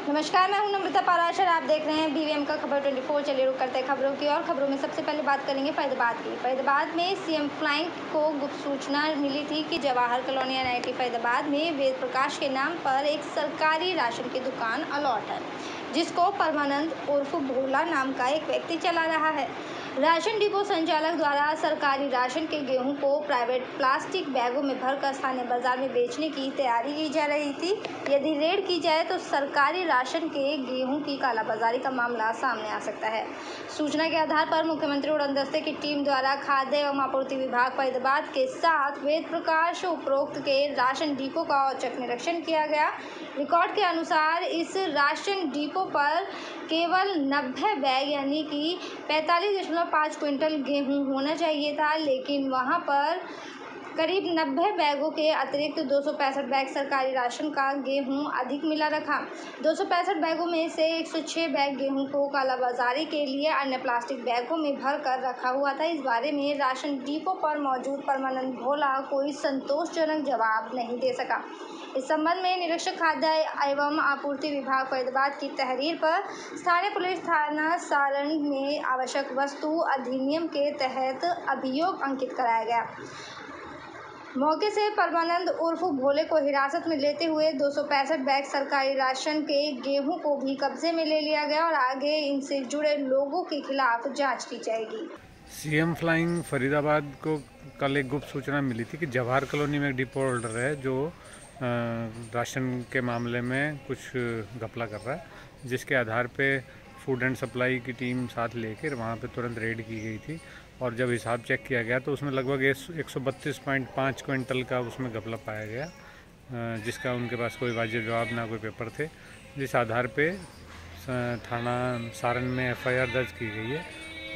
नमस्कार, मैं हूं नम्रता पाराशर। आप देख रहे हैं बीवीएम का खबर 24। चलिए रुक करते हैं खबरों की। और खबरों में सबसे पहले बात करेंगे फरीदाबाद की। फरीदाबाद में सीएम फ्लाइंग को गुप्त सूचना मिली थी कि जवाहर कॉलोनी एनआईटी फरीदाबाद में वेद प्रकाश के नाम पर एक सरकारी राशन की दुकान अलॉट है, जिसको परमानंद उर्फ भोला नाम का एक व्यक्ति चला रहा है। राशन डिपो संचालक द्वारा सरकारी राशन के गेहूं को प्राइवेट प्लास्टिक बैगों में भरकर स्थानीय बाजार में बेचने की तैयारी की जा रही थी। यदि रेड की जाए तो सरकारी राशन के गेहूं की कालाबाजारी का मामला सामने आ सकता है। सूचना के आधार पर मुख्यमंत्री उड़नदस्ते की टीम द्वारा खाद्य एवं आपूर्ति विभाग फरीदाबाद के साथ वेद प्रकाश उपरोक्त के राशन डिपो का औचक निरीक्षण किया गया। रिकॉर्ड के अनुसार इस राशन डिपो पर केवल 90 बैग यानी कि 45.5 क्विंटल गेहूं होना चाहिए था, लेकिन वहां पर करीब 90 बैगों के अतिरिक्त 265 बैग सरकारी राशन का गेहूं अधिक मिला रखा। 265 बैगों में से 106 बैग गेहूं को कालाबाजारी के लिए अन्य प्लास्टिक बैगों में भर कर रखा हुआ था। इस बारे में राशन डिपो पर मौजूद परमानंद भोला कोई संतोषजनक जवाब नहीं दे सका। इस संबंध में निरीक्षक खाद्य एवं आपूर्ति विभाग फरीदाबाद की तहरीर पर स्थानीय पुलिस थाना सारण में आवश्यक वस्तु अधिनियम के तहत अभियोग अंकित कराया गया। मौके से परमानंद उर्फ भोले को हिरासत में लेते हुए 265 बैग सरकारी राशन के गेहूं को भी कब्जे में ले लिया गया और आगे इनसे जुड़े लोगों के खिलाफ जांच की जाएगी। सीएम फ्लाइंग फरीदाबाद को कल एक गुप्त सूचना मिली थी कि जवाहर कॉलोनी में एक डिपो होल्डर है जो राशन के मामले में कुछ घपला कर रहा है, जिसके आधार पे फूड एंड सप्लाई की टीम साथ लेकर वहाँ पे तुरंत रेड की गई थी। और जब हिसाब चेक किया गया तो उसमें लगभग 132.5 क्विंटल का उसमें घपला पाया गया, जिसका उनके पास कोई वाजिब जवाब ना कोई पेपर थे, जिस आधार पे थाना सारण में एफआईआर दर्ज की गई है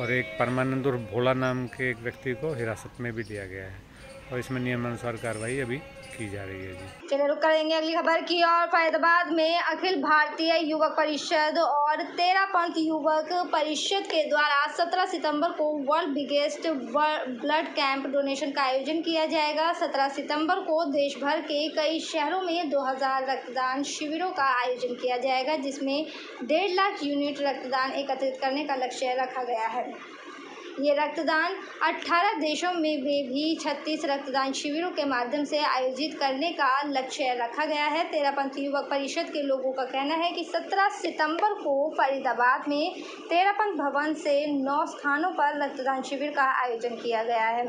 और एक परमानंद उर्फ भोला नाम के एक व्यक्ति को हिरासत में भी लिया गया है और इसमें नियमानुसार कार्रवाई अभी की जा रही है। जी चलिए रुक करेंगे अगली खबर की। और फरीदाबाद में अखिल भारतीय युवक परिषद और तेरापंथ युवक परिषद के द्वारा 17 सितंबर को world biggest blood camp donation का आयोजन किया जाएगा। 17 सितंबर को देश भर के कई शहरों में 2000 रक्तदान शिविरों का आयोजन किया जाएगा, जिसमें 1.5 लाख यूनिट रक्तदान एकत्रित करने का लक्ष्य रखा गया है। ये रक्तदान 18 देशों में भी 36 रक्तदान शिविरों के माध्यम से आयोजित करने का लक्ष्य रखा गया है। तेरापंथ युवक परिषद के लोगों का कहना है कि 17 सितंबर को फरीदाबाद में तेरापंथ भवन से 9 स्थानों पर रक्तदान शिविर का आयोजन किया गया है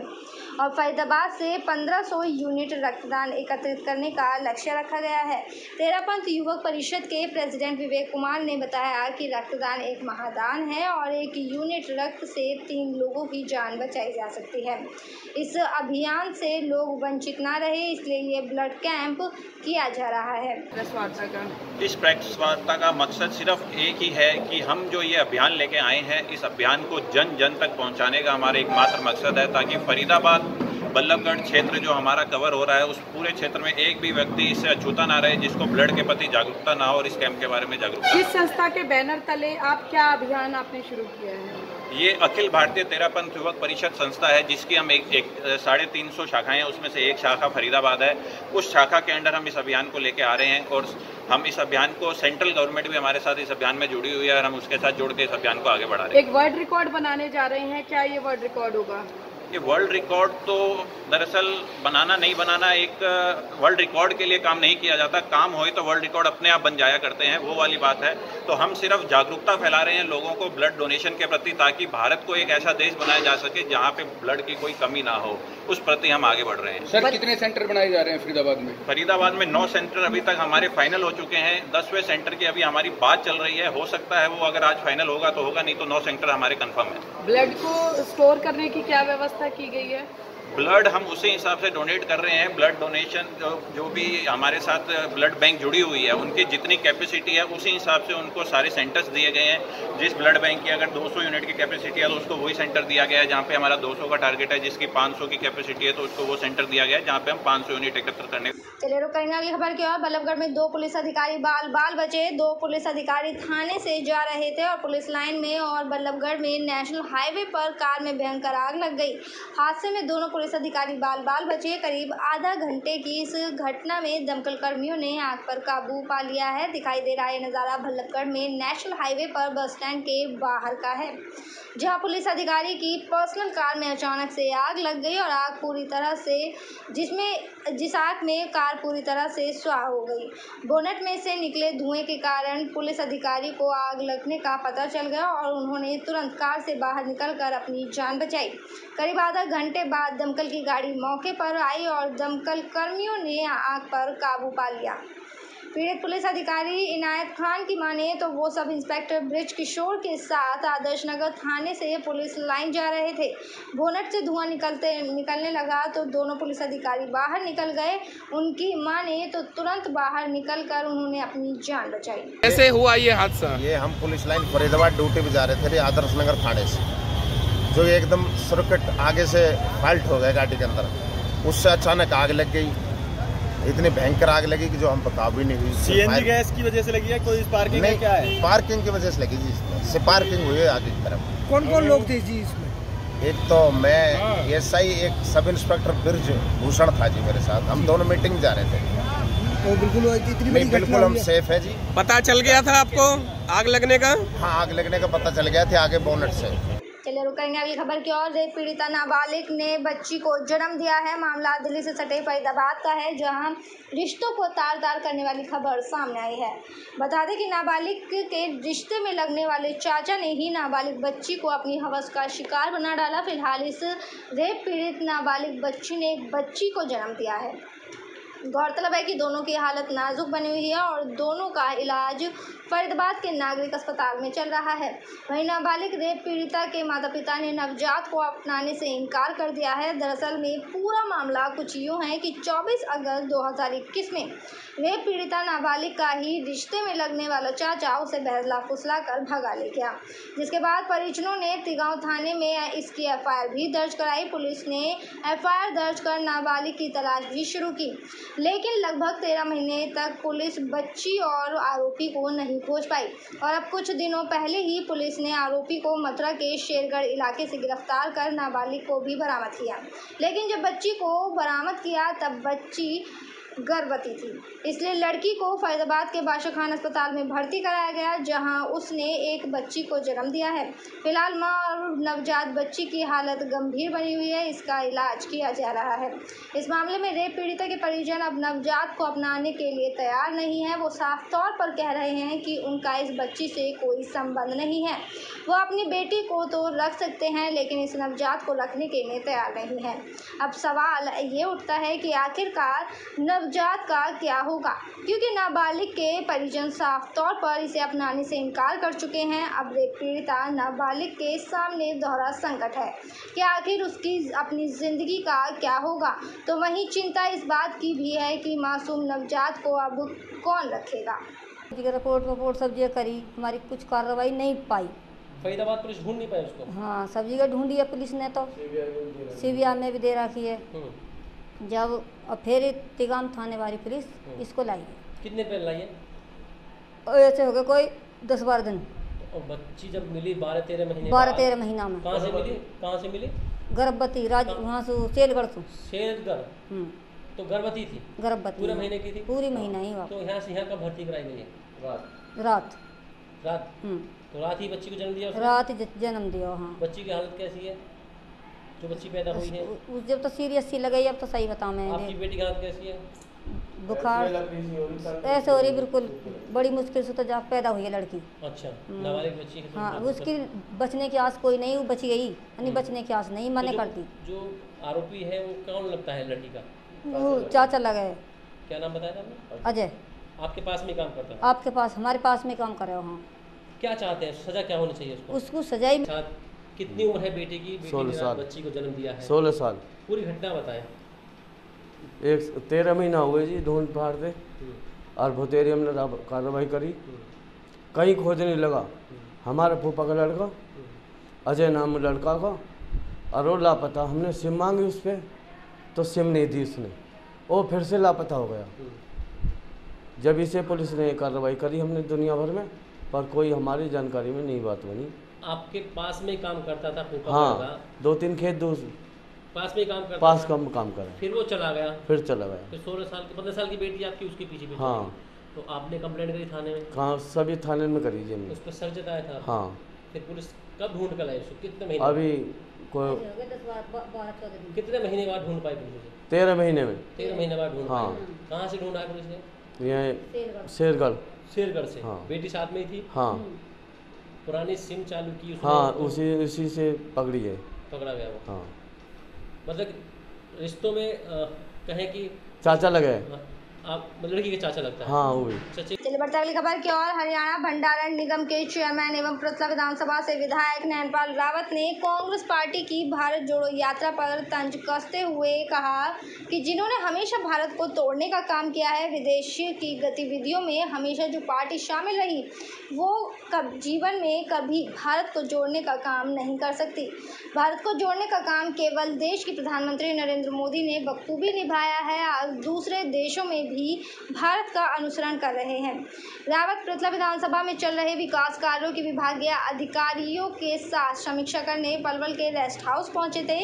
और फरीदाबाद से 1500 यूनिट रक्तदान एकत्रित करने का लक्ष्य रखा गया है। तेरापंथ युवक परिषद के प्रेसिडेंट विवेक कुमार ने बताया कि रक्तदान एक महादान है और एक यूनिट रक्त से 3 लोगों की जान बचाई जा सकती है। इस अभियान से लोग वंचित ना रहे, इसलिए ये ब्लड कैंप किया जा रहा है। इस प्रेस वार्ता का मकसद सिर्फ एक ही है कि हम जो ये अभियान लेके आए हैं, इस अभियान को जन जन तक पहुंचाने का हमारा एकमात्र मकसद है, ताकि फरीदाबाद बल्लभगढ़ क्षेत्र जो हमारा कवर हो रहा है, उस पूरे क्षेत्र में एक भी व्यक्ति इससे अछूता ना रहे जिसको ब्लड के प्रति जागरूकता ना हो और इस कैंप के बारे में जागरूकता। किस संस्था के बैनर तले आप क्या अभियान आपने शुरू किया है? ये अखिल भारतीय तेरापंथ युवक परिषद संस्था है, जिसकी हम एक 350 शाखाएं हैं, उसमें से एक शाखा फरीदाबाद है। उस शाखा के अंडर हम इस अभियान को लेके आ रहे हैं और हम इस अभियान को, सेंट्रल गवर्नमेंट भी हमारे साथ इस अभियान में जुड़ी हुई है और हम उसके साथ जोड़ के इस अभियान को आगे बढ़ा रहे हैं। एक वर्ल्ड रिकॉर्ड बनाने जा रहे हैं, क्या ये वर्ल्ड रिकॉर्ड होगा? ये वर्ल्ड रिकॉर्ड तो दरअसल बनाना नहीं बनाना, एक वर्ल्ड रिकॉर्ड के लिए काम नहीं किया जाता। काम होए तो वर्ल्ड रिकॉर्ड अपने आप बन जाया करते हैं, वो वाली बात है। तो हम सिर्फ जागरूकता फैला रहे हैं लोगों को ब्लड डोनेशन के प्रति, ताकि भारत को एक ऐसा देश बनाया जा सके जहाँ पे ब्लड की कोई कमी ना हो। उस प्रति हम आगे बढ़ रहे हैं। सर, कितने सेंटर बनाए जा रहे हैं फरीदाबाद में? फरीदाबाद में 9 सेंटर अभी तक हमारे फाइनल हो चुके हैं। 10वें सेंटर की अभी हमारी बात चल रही है। हो सकता है वो अगर आज फाइनल होगा तो होगा, नहीं तो 9 सेंटर हमारे कंफर्म है। ब्लड को स्टोर करने की क्या व्यवस्था की गई है? ब्लड हम उसी हिसाब से डोनेट कर रहे हैं। ब्लड डोनेशन जो भी हमारे साथ ब्लड बैंक जुड़ी हुई है, उनकी जितनी कैपेसिटी है उसी हिसाब से उनको सारे सेंटर्स दिए गए हैं। जिस ब्लड बैंक की अगर 200 यूनिट की कैपेसिटी है तो उसको वही सेंटर दिया गया है। जहाँ पे हमारा 200 का टारगेट है, जिसकी 500 की कैपेसिटी है तो उसको वो सेंटर दिया गया है जहाँ पे हम 500 यूनिट एकत्र करने। चलिए रुक करेंगे अगली खबर की ओर। बल्लभगढ़ में 2 पुलिस अधिकारी बाल बचे। 2 पुलिस अधिकारी थाने से जा रहे थे और पुलिस लाइन में और बल्लभगढ़ में नेशनल हाईवे पर कार में भयंकर आग लग गई। हादसे में दोनों पुलिस अधिकारी बाल बाल बचे। करीब आधा घंटे की इस घटना में दमकल कर्मियों ने आग पर काबू पा लिया है। दिखाई दे रहा है नज़ारा बल्लभगढ़ में नेशनल हाईवे पर बस स्टैंड के बाहर का है, जहां पुलिस अधिकारी की पर्सनल कार में अचानक से आग लग गई और आग पूरी तरह से जिस आग में कार पूरी तरह से स्वाह हो गई। बोनट में से निकले धुएं के कारण पुलिस अधिकारी को आग लगने का पता चल गया और उन्होंने तुरंत कार से बाहर निकलकर अपनी जान बचाई। करीब आधा घंटे बाद दमकल की गाड़ी मौके पर आई और दमकल कर्मियों ने आग पर काबू पा लिया। पीड़ित पुलिस अधिकारी इनायत खान की माने तो वो सब इंस्पेक्टर ब्रिज किशोर के साथ आदर्श नगर थाने से पुलिस लाइन जा रहे थे। बोनट से धुआं निकलने लगा तो दोनों पुलिस अधिकारी बाहर निकल गए। उनकी माने तो तुरंत बाहर निकलकर उन्होंने अपनी जान बचाई। कैसे हुआ ये हादसा? ये हम पुलिस लाइन फरीदाबाद ड्यूटी पे जा रहे थे आदर्श नगर थाने से, जो एकदम सर्किट आगे से फॉल्ट हो गया गाड़ी के अंदर, उससे अचानक आग लग गई। इतनी भयंकर आग लगी कि जो हम बता भी नहीं हुई। सीएनजी गैस की वजह से लगी है? कोई पार्किंग नहीं, क्या है? पार्किंग की वजह से लगी जी। इसमें से पार्किंग हुई है आगे की तरफ। कौन कौन लोग थे जी इसमें? एक तो मैं एसआई, एक सब इंस्पेक्टर ब्रिज भूषण था जी मेरे साथ। हम दोनों मीटिंग जा रहे थे। तो बिल्कुल हम सेफ है जी। पता चल गया था आपको आग लगने का? हाँ, आग लगने का पता चल गया था आगे बोनट से। चलिए रुक करेंगे अगली खबर की ओर। रेप पीड़िता नाबालिग ने बच्ची को जन्म दिया है। मामला दिल्ली से सटे फरीदाबाद का है, जहां रिश्तों को तार तार करने वाली खबर सामने आई है। बता दें कि नाबालिग के रिश्ते में लगने वाले चाचा ने ही नाबालिग बच्ची को अपनी हवस का शिकार बना डाला। फिलहाल इस रेप पीड़ित नाबालिग बच्ची ने एक बच्ची को जन्म दिया है। गौरतलब है कि दोनों की हालत नाजुक बनी हुई है और दोनों का इलाज फरीदाबाद के नागरिक अस्पताल में चल रहा है। वहीं नाबालिग रेप पीड़िता के माता पिता ने नवजात को अपनाने से इनकार कर दिया है। दरअसल में पूरा मामला कुछ यूँ है कि 24 अगस्त 2021 में रेप पीड़िता नाबालिग का ही रिश्ते में लगने वाला चाचा उसे बहला फुसला कर भगा ले गया, जिसके बाद परिजनों ने तिगांव थाने में इसकी एफआईआर भी दर्ज कराई। पुलिस ने एफआईआर दर्ज कर नाबालिग की तलाश भी शुरू की, लेकिन लगभग 13 महीने तक पुलिस बच्ची और आरोपी को नहीं खोज पाई और अब कुछ दिनों पहले ही पुलिस ने आरोपी को मथुरा के शेरगढ़ इलाके से गिरफ्तार कर नाबालिग को भी बरामद किया। लेकिन जब बच्ची को बरामद किया तब बच्ची गर्भवती थी, इसलिए लड़की को फरीदाबाद के बादशाह खान अस्पताल में भर्ती कराया गया, जहां उसने एक बच्ची को जन्म दिया है। फिलहाल मां और नवजात बच्ची की हालत गंभीर बनी हुई है, इसका इलाज किया जा रहा है। इस मामले में रेप पीड़िता के परिजन अब नवजात को अपनाने के लिए तैयार नहीं है। वो साफ तौर पर कह रहे हैं कि उनका इस बच्ची से कोई संबंध नहीं है। वो अपनी बेटी को तो रख सकते हैं, लेकिन इस नवजात को रखने के लिए तैयार नहीं है। अब सवाल ये उठता है कि आखिरकार नवजात का क्या होगा, क्योंकि नाबालिग के परिजन साफ तौर पर इसे अपनाने से इनकार कर चुके हैं। अब रेप पीड़िता नाबालिग के सामने दोहरा संकट है कि आखिर उसकी अपनी जिंदगी का क्या होगा। तो वहीं चिंता इस बात की भी है कि मासूम नवजात को अब कौन रखेगा। रिपोर्ट सब्जी करी, हमारी कुछ कार्रवाई नहीं पाई। फरीदाबाद पुलिस ढूंढ नहीं पाई उसको? हाँ, सब जगह ढूंढी है पुलिस ने, तो सीबीआई में भी दे रखी है। जब और फिर तिगाम थाने वाली पुलिस इसको लाई है। कितने पहले लाई है? ऐसे हो गए कोई 10-12 दिन। और बच्ची जब मिली 12-13 महीने 12-13 महीना में। कहाँ से मिली? कहाँ से मिली? गर्भवती वहाँ से सेलगढ़ से। सेलगढ़? तो गर्भवती थी? गर्भवती पूरे महीने की थी? पूरी महीना ही। तो यहाँ से यहाँ कब भर्ती कराई गई है? रात। तो रात ही बच्ची को जन्म दिया? रात जन्म दिया। हाँ। बच्ची की हालत कैसी है जो बच्ची पैदा हुई है? जब तो सीरियस सी लगी, अब तो सही बताऊँ मैं। आपकी बेटी की हालत कैसी है? बुखार ऐसे हो रही, बिल्कुल बड़ी मुश्किल से तो जब पैदा हुई है लड़की। अच्छा, नाबालिग बच्ची। हाँ, उसकी बचने की आस कोई नहीं, वो बच गई, यानी बचने की आस नहीं, मने करती। जो आरोपी है वो कौन लगता है लड़की का? वो चाचा लगा है। क्या नाम बताया था आपने? अजय। आपके पास में काम करता है? आपके पास, हमारे पास में काम कर रहे हो। हाँ। क्या चाहते हैं, सजा क्या होनी चाहिए उसको? उसको सजा ही। कितनी उम्र है बेटे की? 16 साल। बच्ची को जन्म दिया है 16 साल। पूरी घटना बताएं। 13 महीना हुए जी ढूंढ फाड़ दे और भुतेरी हमने कार्रवाई करी, कहीं खोजने लगा। हमारा फूफा का लड़का अजय नाम लड़का का, और वो लापता। हमने सिम मांगी उस पर, तो सिम नहीं दी उसने, वो फिर से लापता हो गया। जब इसे पुलिस ने कार्रवाई करी हमने दुनिया भर में, पर कोई हमारी जानकारी में नहीं बात बनी। आपके पास में काम करता था फूफा? हाँ, 2-3 खेत दूर पास में ही काम करता पास था? कम काम करे, फिर वो चला गया, फिर चला गया। फिर 16 साल की 15 साल की बेटी आपकी उसके पीछे पीछे हाँ। चली। तो आपने कंप्लेंट करी थाने में? कहाँ, सभी थाने में करी जी हमने। उस पर सर जताया था? हाँ। फिर पुलिस कब ढूंढ कर लाई उसको, कितने महीने? अभी कोई कितने महीने बाद ढूंढ पाई पुलिस? 13 महीने में। 13 महीने बाद ढूंढ हाँ। पाई। कहाँ से ढूंढा पुलिस ने? यहाँ शेरगढ़। शेरगढ़ से। हाँ। बेटी साथ में ही थी? हाँ। पुरानी सिम चालू की उसने? हाँ, उसी से पकड़ी है। पकड़ा गया वो? हाँ। मतलब रिश्तों में कहें कि चाचा लगे। आप लड़की के चाचा लगता है? हाँ, वो भी। चलिए बढ़ते अगली खबर की ओर। हरियाणा भंडारण निगम के चेयरमैन एवं पृथला विधानसभा से विधायक नैनपाल रावत ने कांग्रेस पार्टी की भारत जोड़ो यात्रा पर तंज कसते हुए कहा कि जिन्होंने हमेशा भारत को तोड़ने का काम किया है, विदेशी की गतिविधियों में हमेशा जो पार्टी शामिल रही, वो जीवन में कभी भारत को जोड़ने का काम नहीं कर सकती। भारत को जोड़ने का काम केवल देश के प्रधानमंत्री नरेंद्र मोदी ने बखूबी निभाया है। आज दूसरे देशों में भी भारत का अनुसरण कर रहे हैं। रावत पृथला विधानसभा में चल रहे विकास कार्यों के विभागीय अधिकारियों के साथ समीक्षा करने पलवल के रेस्ट हाउस पहुंचे थे।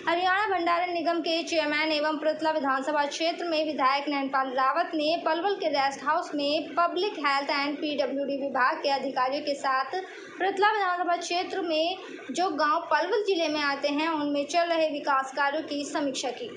हरियाणा भंडारण निगम के चेयरमैन एवं पृथला विधानसभा क्षेत्र में विधायक नैनपाल रावत ने पलवल के रेस्ट हाउस में पब्लिक हेल्थ एंड PWD विभाग के अधिकारियों के साथ पृथला विधानसभा क्षेत्र में जो गांव पलवल जिले में आते हैं, उनमें चल रहे विकास कार्यों की समीक्षा की।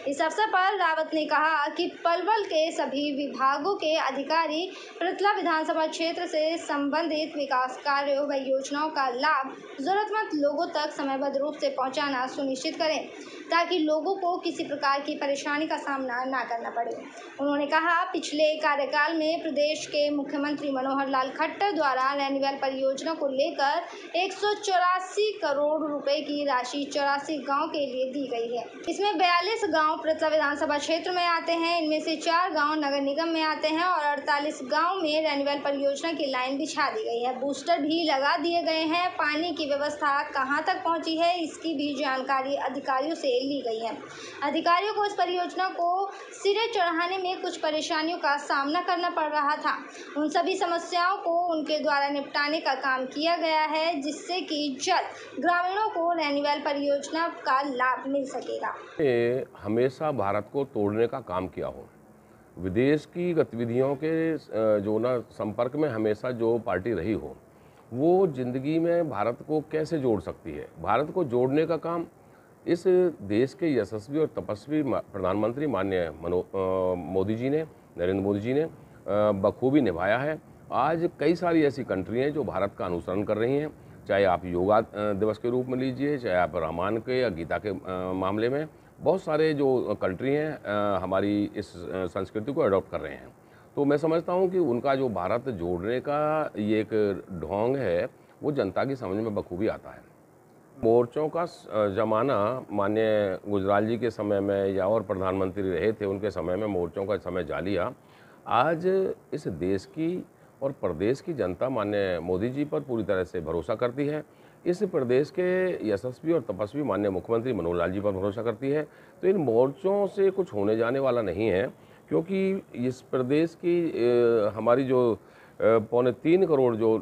इस अवसर पर रावत ने कहा कि पलवल के सभी विभागों के अधिकारी पृथला विधानसभा क्षेत्र से संबंधित विकास कार्यों व योजनाओं का लाभ जरूरतमंद लोगों तक समयबद्ध रूप से पहुंचाना सुनिश्चित करें, ताकि लोगों को किसी प्रकार की परेशानी का सामना न करना पड़े। उन्होंने कहा, पिछले कार्यकाल में प्रदेश के मुख्यमंत्री मनोहर लाल खट्टर द्वारा रेनीवेल परियोजना को लेकर 184 करोड़ रुपए की राशि 84 गांव के लिए दी गई है। इसमें 42 गांव पृथला विधानसभा क्षेत्र में आते हैं। इनमें से 4 गांव नगर निगम में आते हैं और 48 गांव में रेनीवेल परियोजना की लाइन बिछा दी गई है। बूस्टर भी लगा दिए गए हैं। पानी की व्यवस्था कहां तक पहुंची है, इसकी भी जानकारी अधिकारियों से ली गई है। अधिकारियों को इस परियोजना को सिरे चढ़ाने में कुछ परेशानियों का सामना करना पड़ रहा था। उन सभी समस्याओं को उनके द्वारा निपटाने का काम किया गया है, जिससे कि जल्द ग्रामीणों को रेनीवेल परियोजना का लाभ मिल सकेगा। हमेशा भारत को तोड़ने का काम किया हो, विदेश की गतिविधियों के जो ना संपर्क में हमेशा जो पार्टी रही हो, वो जिंदगी में भारत को कैसे जोड़ सकती है। भारत को जोड़ने का काम इस देश के यशस्वी और तपस्वी प्रधानमंत्री माननीय मोदी जी ने, नरेंद्र मोदी जी ने बखूबी निभाया है। आज कई सारी ऐसी कंट्री हैं जो भारत का अनुसरण कर रही हैं, चाहे आप योगा दिवस के रूप में लीजिए, चाहे आप रामायण के या गीता के मामले में, बहुत सारे जो कंट्री हैं हमारी इस संस्कृति को अडॉप्ट कर रहे हैं। तो मैं समझता हूँ कि उनका जो भारत जोड़ने का ये एक ढोंग है, वो जनता की समझ में बखूबी आता है। मोर्चों का ज़माना माननीय गुजराल जी के समय में या और प्रधानमंत्री रहे थे, उनके समय में मोर्चों का समय जा लिया। आज इस देश की और प्रदेश की जनता माननीय मोदी जी पर पूरी तरह से भरोसा करती है। इस प्रदेश के यशस्वी और तपस्वी माननीय मुख्यमंत्री मनोहर लाल जी पर भरोसा करती है। तो इन मोर्चों से कुछ होने जाने वाला नहीं है, क्योंकि इस प्रदेश की हमारी जो 3.25 करोड़ जो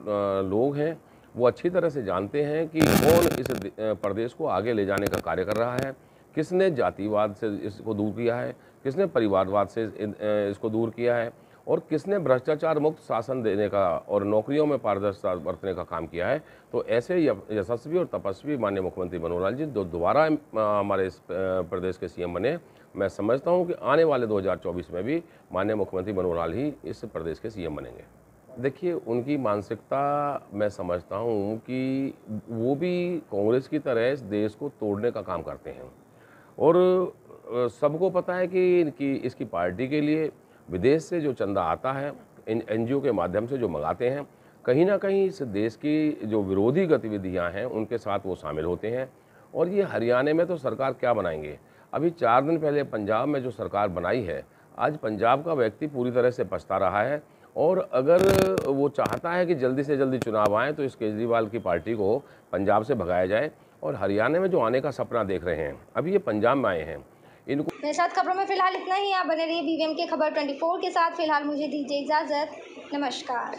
लोग हैं, वो अच्छी तरह से जानते हैं कि कौन इस प्रदेश को आगे ले जाने का कार्य कर रहा है, किसने जातिवाद से इसको दूर किया है, किसने परिवारवाद से इसको दूर किया है, और किसने भ्रष्टाचार मुक्त शासन देने का और नौकरियों में पारदर्शिता बरतने का काम किया है। तो ऐसे यशस्वी और तपस्वी माननीय मुख्यमंत्री मनोहर लाल जी दोबारा हमारे इस प्रदेश के CM बने। मैं समझता हूं कि आने वाले 2024 में भी माननीय मुख्यमंत्री मनोहर लाल ही इस प्रदेश के CM बनेंगे। देखिए, उनकी मानसिकता मैं समझता हूं कि वो भी कांग्रेस की तरह इस देश को तोड़ने का काम करते हैं, और सबको पता है कि इसकी पार्टी के लिए विदेश से जो चंदा आता है, इन NGO के माध्यम से जो मंगाते हैं, कहीं ना कहीं इस देश की जो विरोधी गतिविधियां हैं उनके साथ वो शामिल होते हैं। और ये हरियाणा में तो सरकार क्या बनाएंगे, अभी 4 दिन पहले पंजाब में जो सरकार बनाई है, आज पंजाब का व्यक्ति पूरी तरह से पछता रहा है। और अगर वो चाहता है कि जल्दी से जल्दी चुनाव आए तो इस केजरीवाल की पार्टी को पंजाब से भगाया जाए। और हरियाणा में जो आने का सपना देख रहे हैं, अभी ये पंजाब में आए हैं, इनको। मेरे साथ खबरों में फिलहाल इतना ही। आप बने रहिए BVM के खबर 24 के साथ। फिलहाल मुझे दीजिए इजाज़त। नमस्कार।